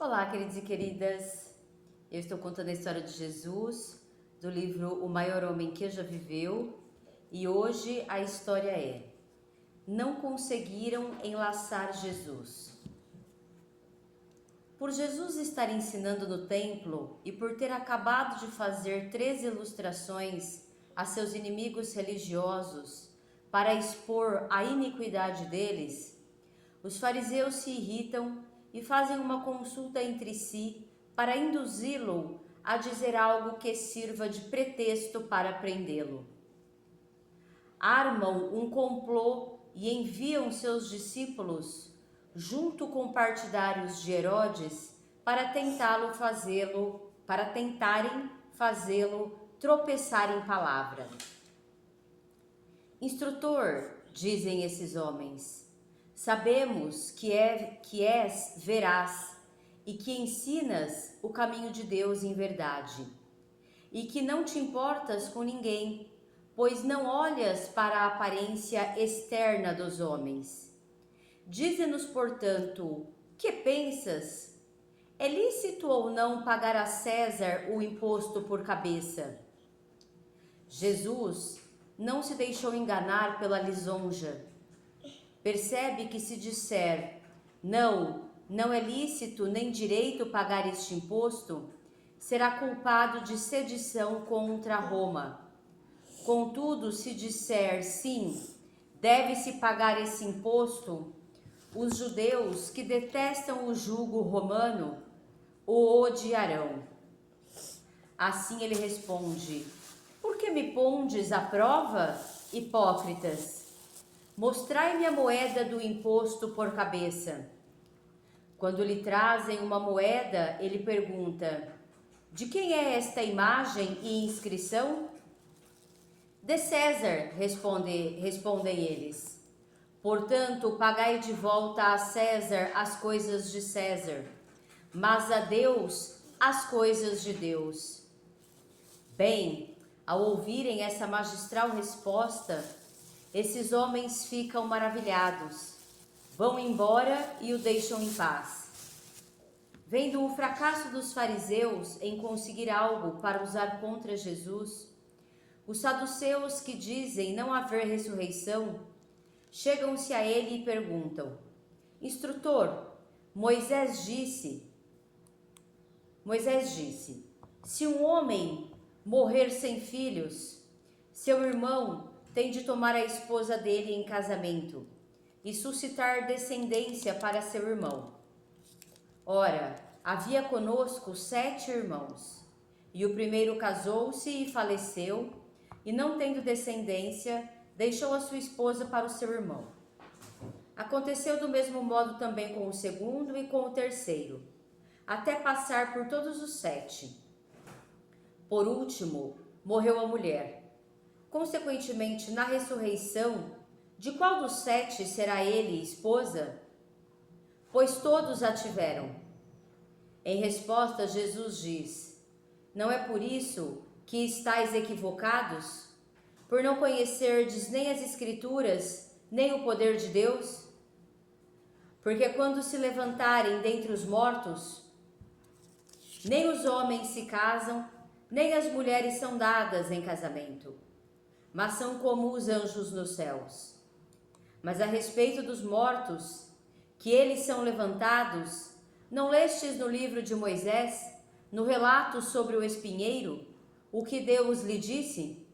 Olá, queridos e queridas. Eu estou contando a história de Jesus, do livro O Maior Homem que Já Viveu, e hoje a história é: não conseguiram enlaçar Jesus. Por Jesus estar ensinando no templo e por ter acabado de fazer 3 ilustrações a seus inimigos religiosos para expor a iniquidade deles, os fariseus se irritam e fazem uma consulta entre si para induzi-lo a dizer algo que sirva de pretexto para prendê-lo. Armam um complô e enviam seus discípulos, junto com partidários de Herodes, para tentarem fazê-lo tropeçar em palavra. Instrutor, dizem esses homens, sabemos que és veraz e que ensinas o caminho de Deus em verdade, e que não te importas com ninguém, pois não olhas para a aparência externa dos homens. Dize-nos, portanto, que pensas? É lícito ou não pagar a César o imposto por cabeça? Jesus não se deixou enganar pela lisonja. Percebe que se disser, não é lícito nem direito pagar este imposto, será culpado de sedição contra Roma. Contudo, se disser sim, deve-se pagar esse imposto, os judeus que detestam o jugo romano o odiarão. Assim ele responde: por que me pondes à prova, hipócritas? Mostrai-me a moeda do imposto por cabeça. Quando lhe trazem uma moeda, ele pergunta: de quem é esta imagem e inscrição? De César, respondem eles. Portanto, pagai de volta a César as coisas de César, mas a Deus as coisas de Deus. Bem, ao ouvirem essa magistral resposta, esses homens ficam maravilhados, vão embora e o deixam em paz. Vendo o fracasso dos fariseus em conseguir algo para usar contra Jesus, os saduceus, que dizem não haver ressurreição, chegam-se a ele e perguntam: Instrutor, Moisés disse, se um homem morrer sem filhos, seu irmão tem de tomar a esposa dele em casamento e suscitar descendência para seu irmão. Ora, havia conosco 7 irmãos, e o primeiro casou-se e faleceu, e não tendo descendência, deixou a sua esposa para o seu irmão. Aconteceu do mesmo modo também com o segundo e com o terceiro, até passar por todos os 7. Por último, morreu a mulher. Consequentemente, na ressurreição, de qual dos 7 será ele esposa? Pois todos a tiveram. Em resposta, Jesus diz: não é por isso que estáis equivocados? Por não conhecerdes nem as Escrituras, nem o poder de Deus? Porque quando se levantarem dentre os mortos, nem os homens se casam, nem as mulheres são dadas em casamento, mas são como os anjos nos céus. Mas a respeito dos mortos, que eles são levantados, não lestes no livro de Moisés, no relato sobre o espinheiro, o que Deus lhe disse?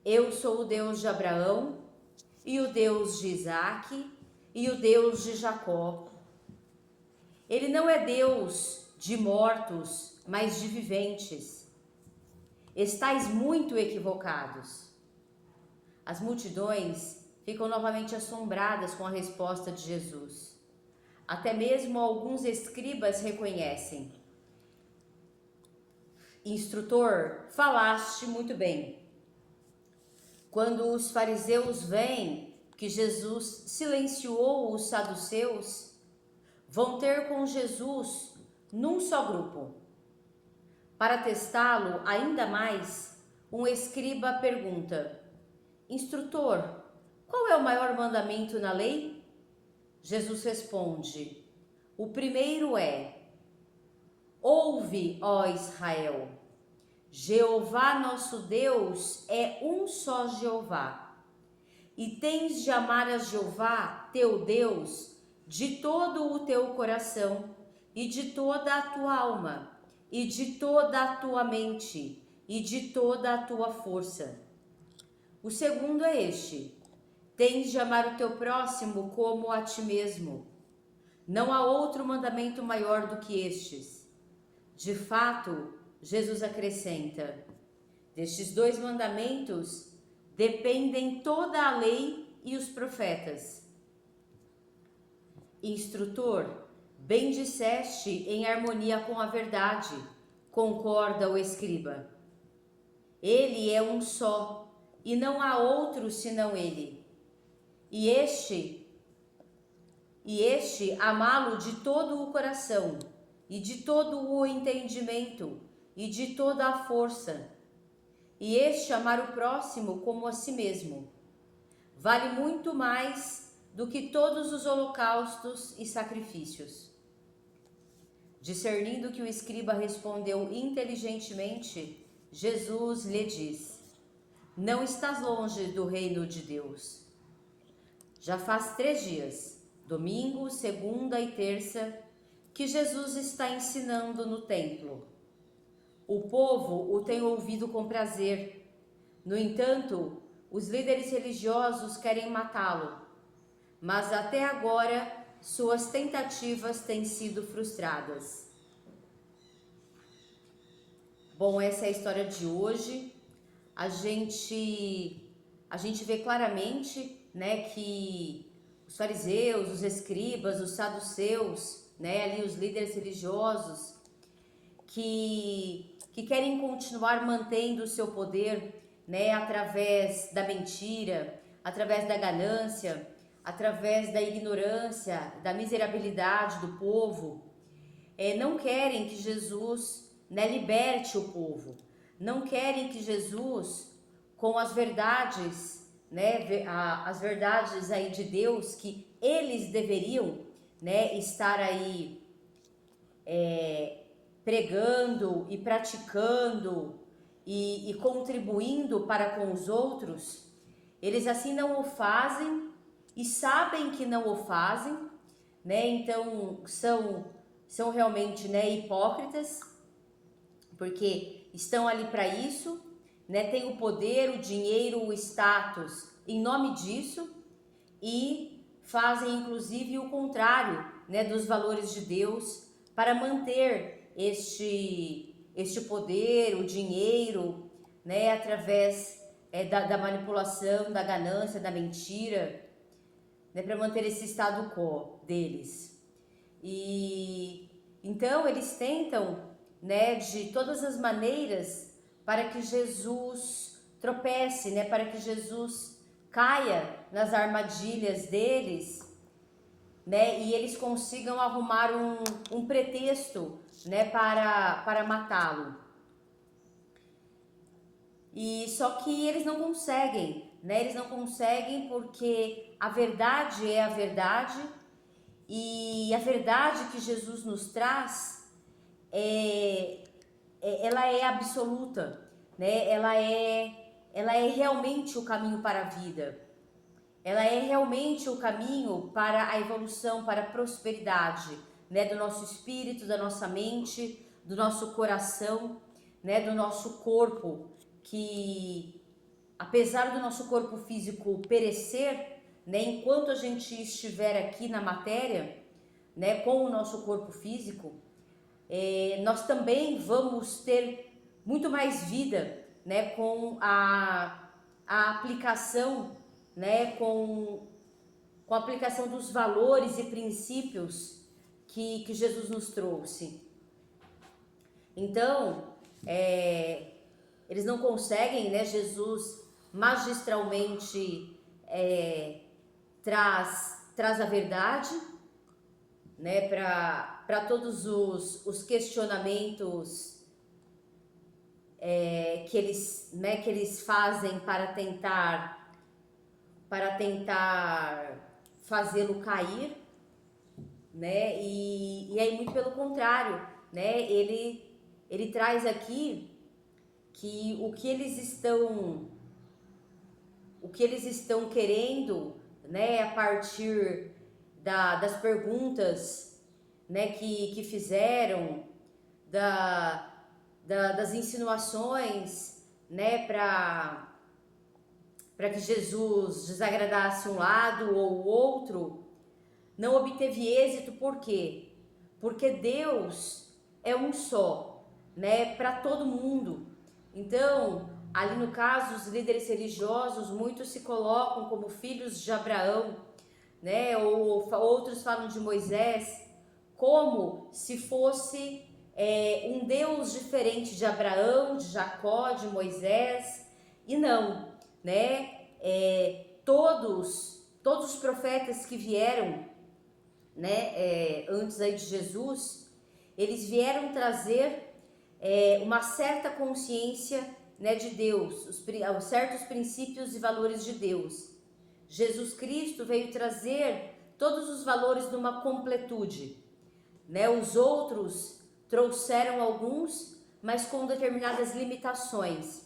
Eu sou o Deus de Abraão, e o Deus de Isaque, e o Deus de Jacó. Ele não é Deus de mortos, mas de viventes. Estais muito equivocados. As multidões ficam novamente assombradas com a resposta de Jesus. Até mesmo alguns escribas reconhecem. Instrutor, falaste muito bem. Quando os fariseus veem que Jesus silenciou os saduceus, vão ter com Jesus num só grupo. Para testá-lo ainda mais, um escriba pergunta: Instrutor, qual é o maior mandamento na lei? Jesus responde: o primeiro é: Ouve, ó Israel, Jeová nosso Deus é um só Jeová. E tens de amar a Jeová, teu Deus, de todo o teu coração, e de toda a tua alma, e de toda a tua mente, e de toda a tua força. O segundo é este: tens de amar o teu próximo como a ti mesmo. Não há outro mandamento maior do que estes. De fato, Jesus acrescenta: destes 2 mandamentos dependem toda a lei e os profetas. Instrutor, bem disseste em harmonia com a verdade, concorda o escriba. Ele é um só, e não há outro senão ele. E este amá-lo de todo o coração, e de todo o entendimento, e de toda a força. E este amar o próximo como a si mesmo. Vale muito mais do que todos os holocaustos e sacrifícios. Discernindo que o escriba respondeu inteligentemente, Jesus lhe diz: não estás longe do reino de Deus. Já faz 3 dias, domingo, segunda e terça, que Jesus está ensinando no templo. O povo o tem ouvido com prazer. No entanto, os líderes religiosos querem matá-lo, mas até agora suas tentativas têm sido frustradas. Bom, essa é a história de hoje. A gente vê claramente, né, que os fariseus, os escribas, os saduceus, né, ali os líderes religiosos, que querem continuar mantendo o seu poder, né, através da mentira, através da ganância, através da ignorância, da miserabilidade do povo, não querem que Jesus, né, liberte o povo, não querem que Jesus, com as verdades, né, as verdades aí de Deus que eles deveriam, né, estar aí pregando e praticando e contribuindo para com os outros, eles assim não o fazem e sabem que não o fazem, né? Então são realmente, né, hipócritas, porque estão ali para isso, né? Tem o poder, o dinheiro, o status em nome disso e fazem inclusive o contrário, né, dos valores de Deus para manter este poder, o dinheiro, né, através da manipulação, da ganância, da mentira, né, para manter esse statu quo deles. E então eles tentam, né, de todas as maneiras para que Jesus tropece, né, para que Jesus caia nas armadilhas deles, né, e eles consigam arrumar um pretexto, né, para matá-lo. E só que eles não conseguem, né, eles não conseguem porque a verdade é a verdade, e a verdade que Jesus nos traz ela é absoluta, né, ela é realmente o caminho para a vida. Ela é realmente o caminho para a evolução, para a prosperidade, né, do nosso espírito, da nossa mente, do nosso coração, né, do nosso corpo, que apesar do nosso corpo físico perecer, né, enquanto a gente estiver aqui na matéria, né, com o nosso corpo físico, nós também vamos ter muito mais vida, né, com a aplicação, né, com a aplicação dos valores e princípios que Jesus nos trouxe. Então, eles não conseguem, né, Jesus magistralmente traz a verdade, né, para todos os questionamentos que eles fazem para tentar fazê-lo cair, né? E aí muito pelo contrário, né, ele traz aqui que o que eles estão querendo, né, a partir das perguntas, né, que fizeram, das insinuações, né, para que Jesus desagradasse um lado ou o outro, não obteve êxito. Por quê? Porque Deus é um só, né, para todo mundo. Então, ali no caso, os líderes religiosos, muitos se colocam como filhos de Abraão, né, ou outros falam de Moisés, como se fosse um Deus diferente de Abraão, de Jacó, de Moisés, e não, né? Todos os profetas que vieram, né, antes aí de Jesus, eles vieram trazer uma certa consciência, né, de Deus, certos princípios e valores de Deus. Jesus Cristo veio trazer todos os valores numa completude, né? Os outros trouxeram alguns, mas com determinadas limitações.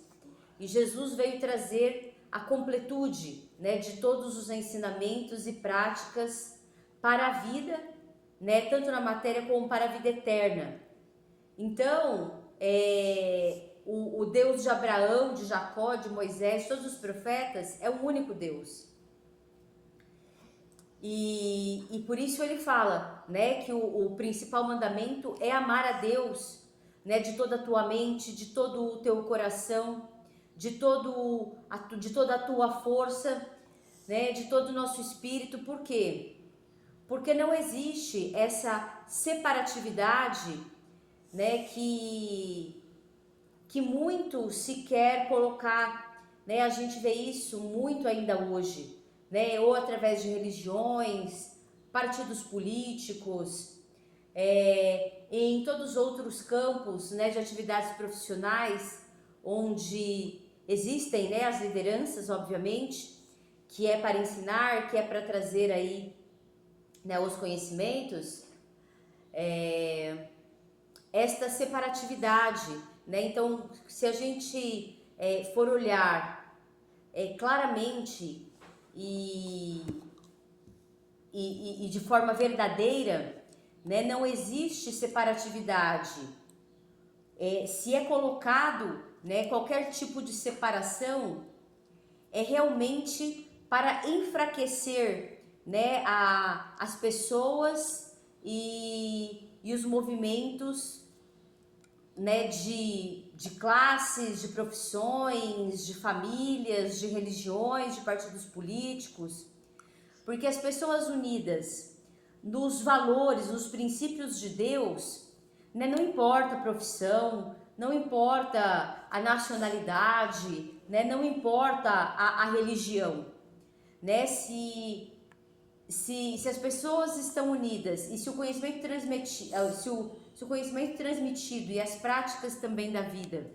E Jesus veio trazer a completude, né, de todos os ensinamentos e práticas para a vida, né, tanto na matéria como para a vida eterna. Então, o Deus de Abraão, de Jacó, de Moisés, todos os profetas, é um único Deus. E por isso ele fala, né, que o principal mandamento é amar a Deus, né, de toda a tua mente, de todo o teu coração, de toda a tua força, né, de todo o nosso espírito. Por quê? Porque não existe essa separatividade, né, que muito se quer colocar, né? A gente vê isso muito ainda hoje, né? Ou através de religiões, partidos políticos, em todos os outros campos, né, de atividades profissionais, onde existem, né, as lideranças, obviamente, que é para ensinar, que é para trazer aí, né, os conhecimentos, esta separatividade, né? Então, se a gente for olhar claramente e de forma verdadeira, né, não existe separatividade. Se é colocado, né, qualquer tipo de separação, é realmente para enfraquecer, né, as pessoas e os movimentos, né, de classes, de profissões, de famílias, de religiões, de partidos políticos, porque as pessoas unidas nos valores, nos princípios de Deus, né, não importa a profissão, não importa a nacionalidade, né, não importa a religião, né, se as pessoas estão unidas e se o conhecimento transmitido e as práticas também da vida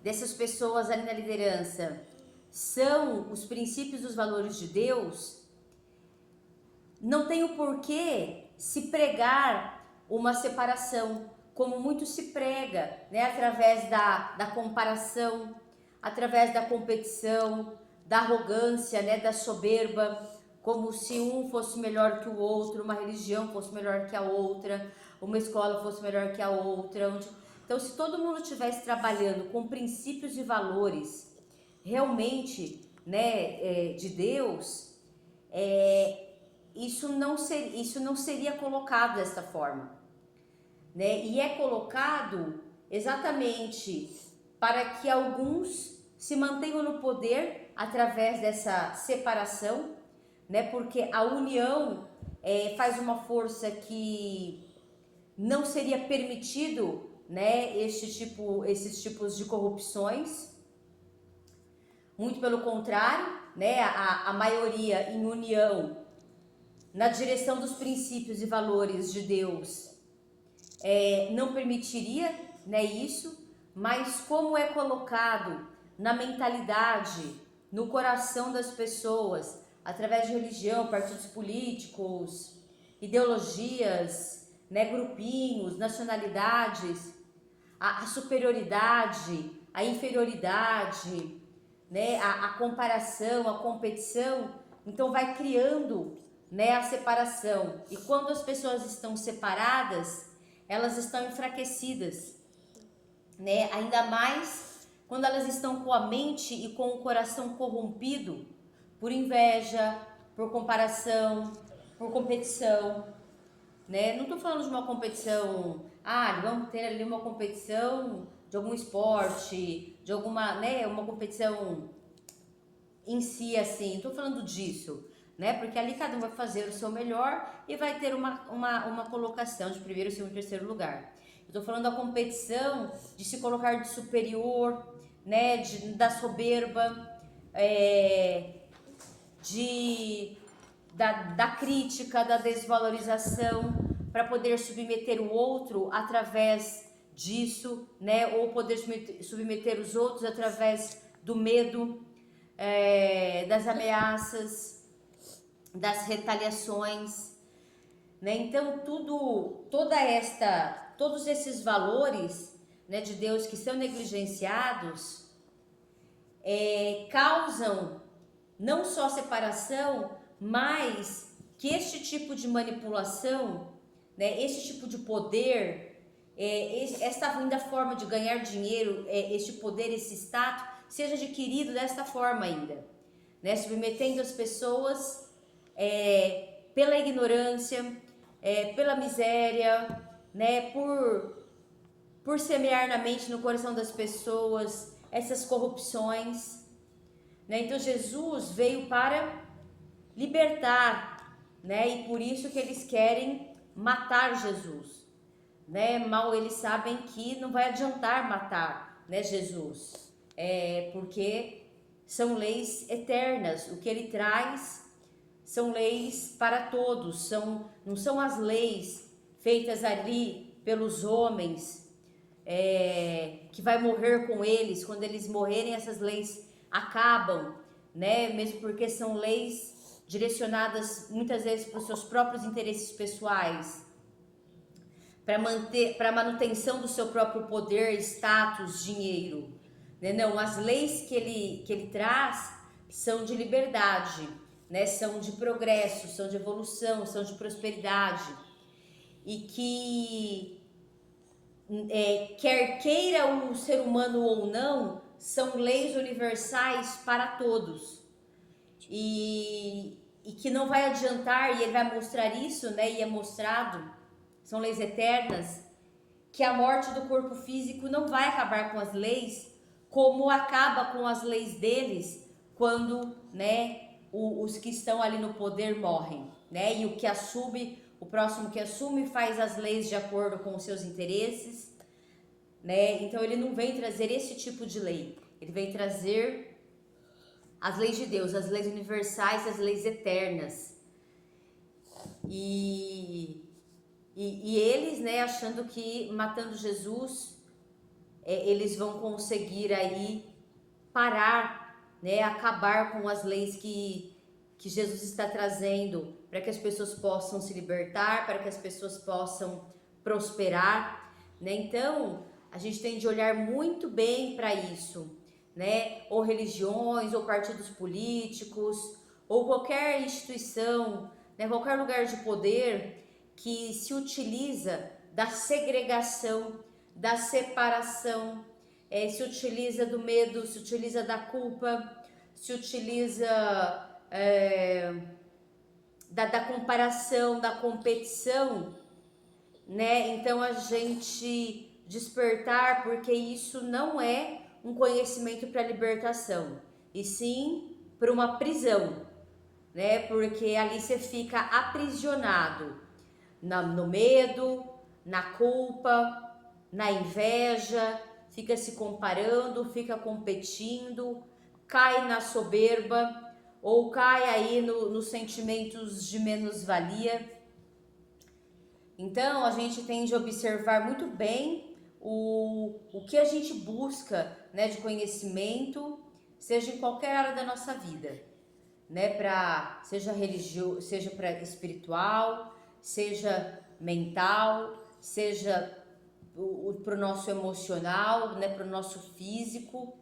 dessas pessoas ali na liderança são os princípios e os valores de Deus, não tem o porquê se pregar uma separação, como muito se prega, né, através da comparação, através da competição, da arrogância, né, da soberba, como se um fosse melhor que o outro, uma religião fosse melhor que a outra, uma escola fosse melhor que a outra. Então, se todo mundo estivesse trabalhando com princípios e valores realmente, né, de Deus, isso não seria colocado desta forma, né? E é colocado exatamente para que alguns se mantenham no poder através dessa separação, né? Porque a união faz uma força que não seria permitido, né, esses tipos de corrupções. Muito pelo contrário, né, a maioria em união na direção dos princípios e valores de Deus não permitiria, né, isso, mas como é colocado na mentalidade, no coração das pessoas, através de religião, partidos políticos, ideologias, né, grupinhos, nacionalidades, a superioridade, a inferioridade, né, a comparação, a competição. Então vai criando, né, a separação. E quando as pessoas estão separadas, elas estão enfraquecidas, né? Ainda mais quando elas estão com a mente e com o coração corrompido por inveja, por comparação, por competição, né? Não estou falando de uma competição, vamos ter ali uma competição de algum esporte, de alguma, né, uma competição em si, assim, estou falando disso, né? Porque ali cada um vai fazer o seu melhor e vai ter uma colocação de primeiro, segundo e terceiro lugar. Eu estou falando da competição de se colocar de superior, né? Da soberba, da crítica, da desvalorização, para poder submeter o outro através disso, né? Ou poder submeter os outros através do medo, das ameaças, das retaliações, né? Então todos esses valores, né, de Deus que são negligenciados, causam não só separação, mas que este tipo de manipulação, né, este tipo de poder, esta ainda forma de ganhar dinheiro, este poder, esse status, seja adquirido desta forma ainda, né, submetendo as pessoas pela ignorância, pela miséria, né, por semear na mente, no coração das pessoas, essas corrupções, né? Então Jesus veio para libertar, né? E por isso que eles querem matar Jesus, né? Mal eles sabem que não vai adiantar matar, né, Jesus, porque são leis eternas. O que ele traz são leis para todos, não são as leis feitas ali pelos homens, que vai morrer com eles. Quando eles morrerem, essas leis acabam, né? Mesmo porque são leis direcionadas muitas vezes para os seus próprios interesses pessoais, para a manutenção do seu próprio poder, status, dinheiro, né? Não, as leis que ele traz são de liberdade, né? São de progresso, são de evolução, são de prosperidade, e que quer queira o ser humano ou não, são leis universais para todos, e que não vai adiantar, e ele vai mostrar isso, né? E é mostrado, são leis eternas, que a morte do corpo físico não vai acabar com as leis, como acaba com as leis deles quando, né, os que estão ali no poder morrem, né? E o próximo que assume faz as leis de acordo com os seus interesses, né? Então ele não vem trazer esse tipo de lei, ele vem trazer as leis de Deus, as leis universais, as leis eternas. E eles, né, achando que matando Jesus, eles vão conseguir aí parar, né, acabar com as leis que Jesus está trazendo, para que as pessoas possam se libertar, para que as pessoas possam prosperar, né? Então a gente tem de olhar muito bem para isso, né? Ou religiões, ou partidos políticos, ou qualquer instituição, né? Qualquer lugar de poder que se utiliza da segregação, da separação, se utiliza do medo, se utiliza da culpa, se utiliza da comparação, da competição, né? Então a gente despertar, porque isso não é um conhecimento para libertação, e sim para uma prisão, né? Porque ali você fica aprisionado no medo, na culpa, na inveja, fica se comparando, fica competindo, cai na soberba, ou cai aí nos sentimentos de menos-valia. Então a gente tem de observar muito bem o que a gente busca, né, de conhecimento, seja em qualquer área da nossa vida, né, seja religioso, seja para espiritual, seja mental, seja para o nosso emocional, né, para o nosso físico,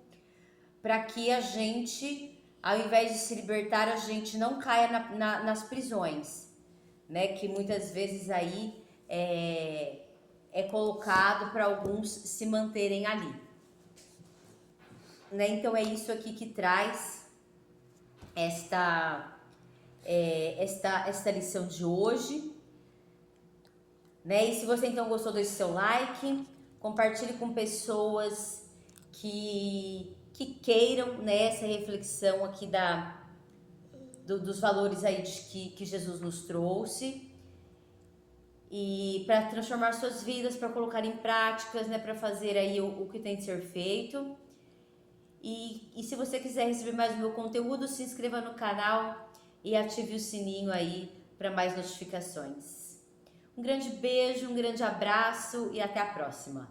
para que a gente, ao invés de se libertar, a gente não caia nas prisões, né, que muitas vezes aí é colocado para alguns se manterem ali. Né? Então é isso aqui que traz esta lição de hoje. Né? E se você então gostou, deixe seu like, compartilhe com pessoas que queiram, né, essa reflexão aqui dos valores aí que Jesus nos trouxe, e para transformar suas vidas, para colocar em práticas, né, para fazer aí o que tem de ser feito. E se você quiser receber mais do meu conteúdo, se inscreva no canal e ative o sininho aí para mais notificações. Um grande beijo, um grande abraço e até a próxima!